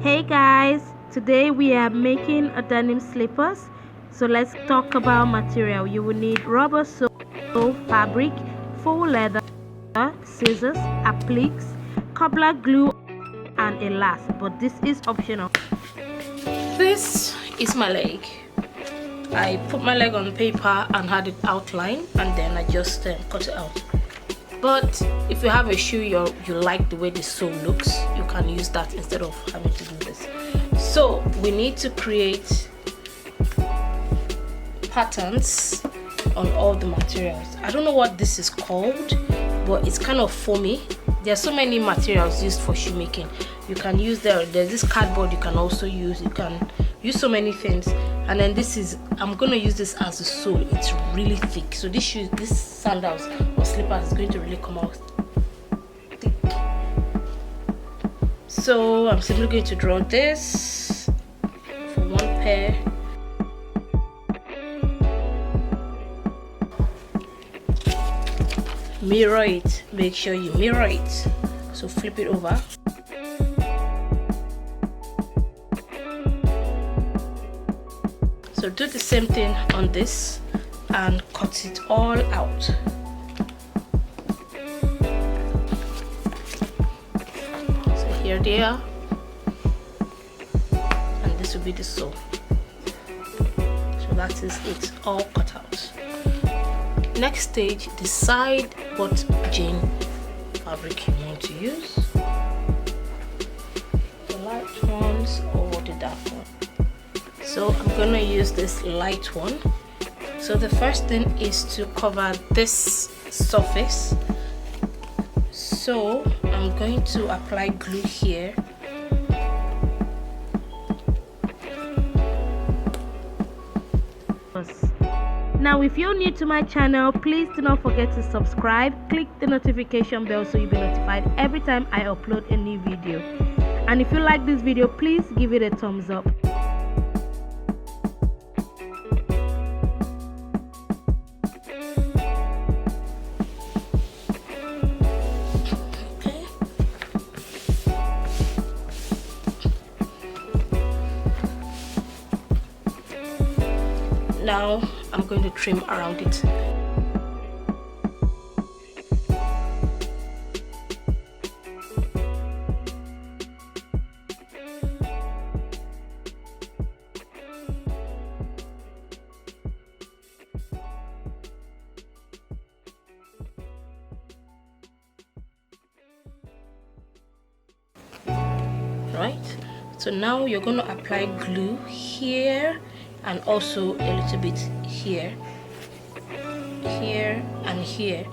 Hey guys, today we are making a denim slippers. So let's talk about material. You will need rubber sole fabric, faux leather, scissors, appliques, cobbler glue and a last, but this is optional. This is my leg. I put my leg on paper and had it outlined, and then I just cut it out. But if you have a shoe you like the way the sole looks, you can use that instead of having to do this. So we need to create patterns on all the materials. I don't know what this is called, but it's kind of foamy. There are so many materials used for shoemaking. You can use there's this cardboard you can also use. You can use so many things. And then this is, I'm going to use this as a sole. It's really thick, so this sandals or slippers is going to really come out thick. So I'm simply going to draw this for one pair. Mirror it, make sure you mirror it. So flip it over. So do the same thing on this and cut it all out. So here they are, and this will be the sole. So that is it, all cut out. Next stage, decide what jean fabric you want to use, the light ones or the dark one. So I'm gonna use this light one. So the first thing is to cover this surface. So I'm going to apply glue here. Now if you're new to my channel, please do not forget to subscribe, click the notification bell so you'll be notified every time I upload a new video. And if you like this video, please give it a thumbs up. Now I'm going to trim around it. Right, so now you're going to apply glue here and also a little bit here, here and here.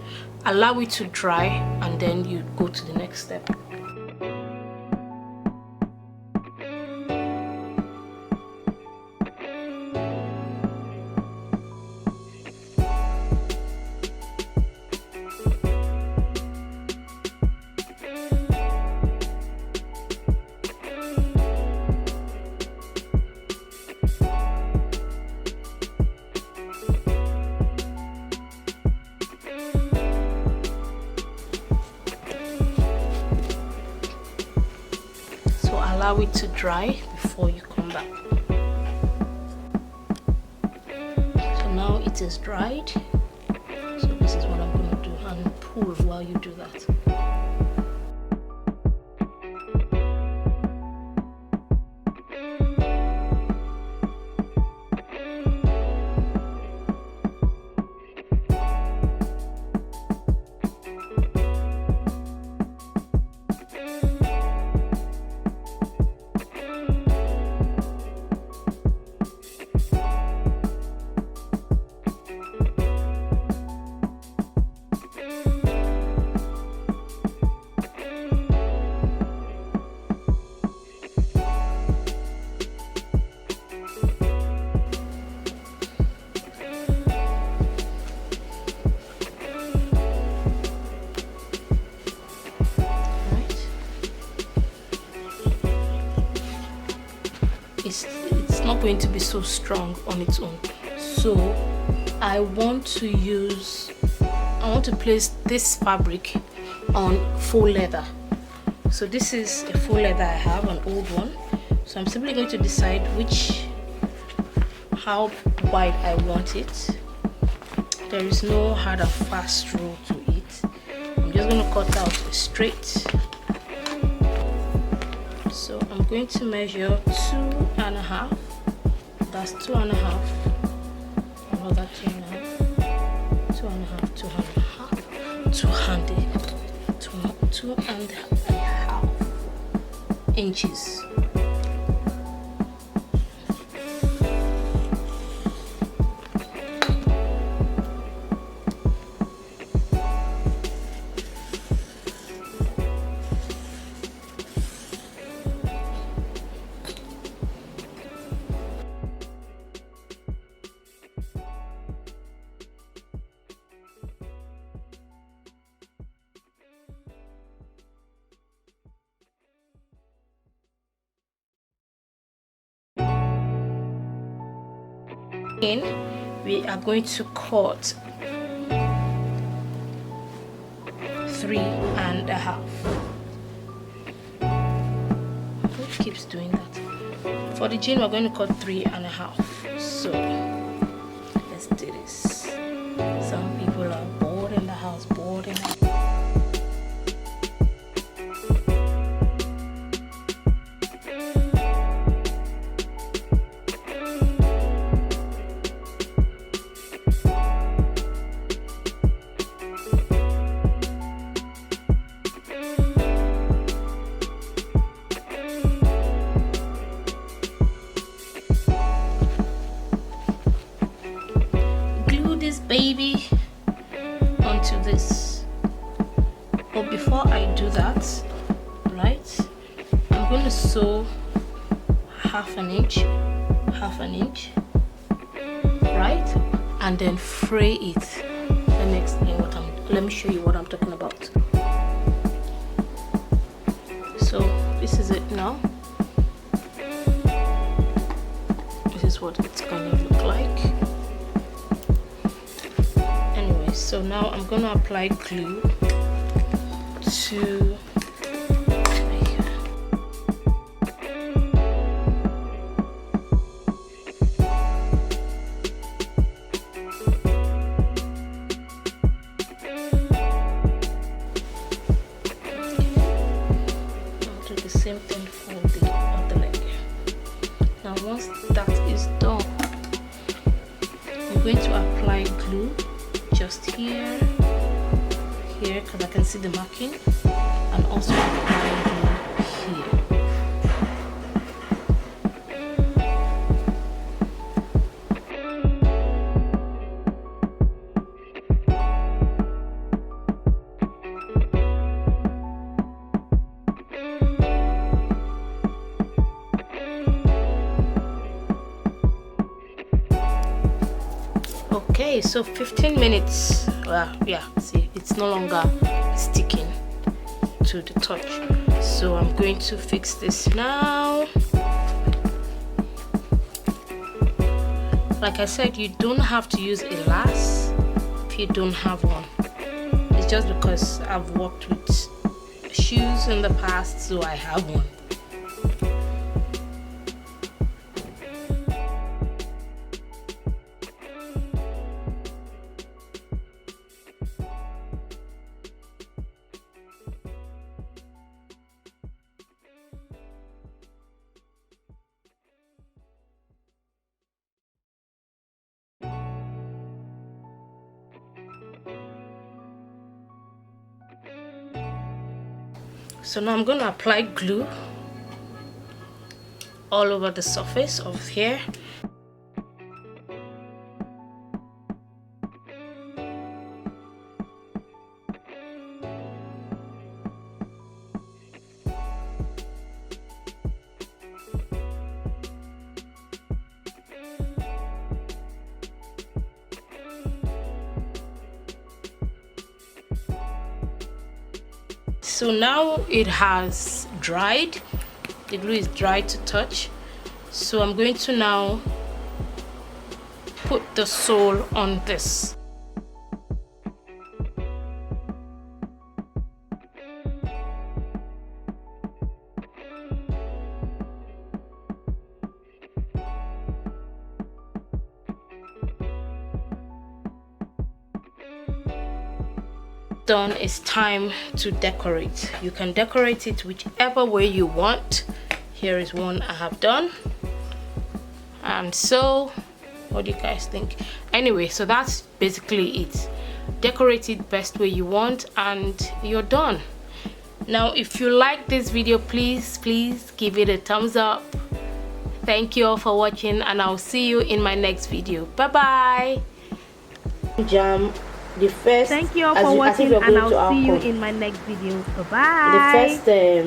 Allow it to dry and then you go to the next step. Allow it to dry before you come back. So now it is dried. So this is what I'm going to do, and pull while you do that. It's not going to be so strong on its own, so I want to place this fabric on faux leather. So this is a faux leather I have, an old one, So I'm simply going to decide how wide I want it. There is no hard and fast rule to it. I'm just going to cut out straight. So I'm going to measure 2.5. That's 2.5. Another 2.5. 2.5. 2.5 inches. We are going to cut 3.5. Who keeps doing that? For the jean, we're going to cut 3.5. So let's do this. Some people are bored in the house, bored in the house. Baby onto this. But before I do that, right, I'm going to sew half an inch, right, and then fray it. Let me show you what I'm talking about. So this is it now. This is what it's going to look like. So now I'm going to apply glue to I'll do the same thing for the other leg. Now once that is done, I'm going to apply glue just here, because I can see the marking, and also apply glue here. Okay, so 15 minutes. Yeah, see, it's no longer sticking to the touch. So I'm going to fix this now. Like I said, you don't have to use a lace if you don't have one. It's just because I've worked with shoes in the past, so I have one. So now I'm going to apply glue all over the surface of here. So now it has dried. The glue is dry to touch. So I'm going to now put the sole on this. done, it's time to decorate. You can decorate it whichever way you want. Here is one I have done. And so what do you guys think? Anyway, so that's basically it. Decorate it best way you want and you're done. Now if you like this video, please give it a thumbs up. Thank you all for watching, and I'll see you in my next video. Bye bye. Jam the first. Thank you all for watching, and I'll see you in my next video. Bye bye. The first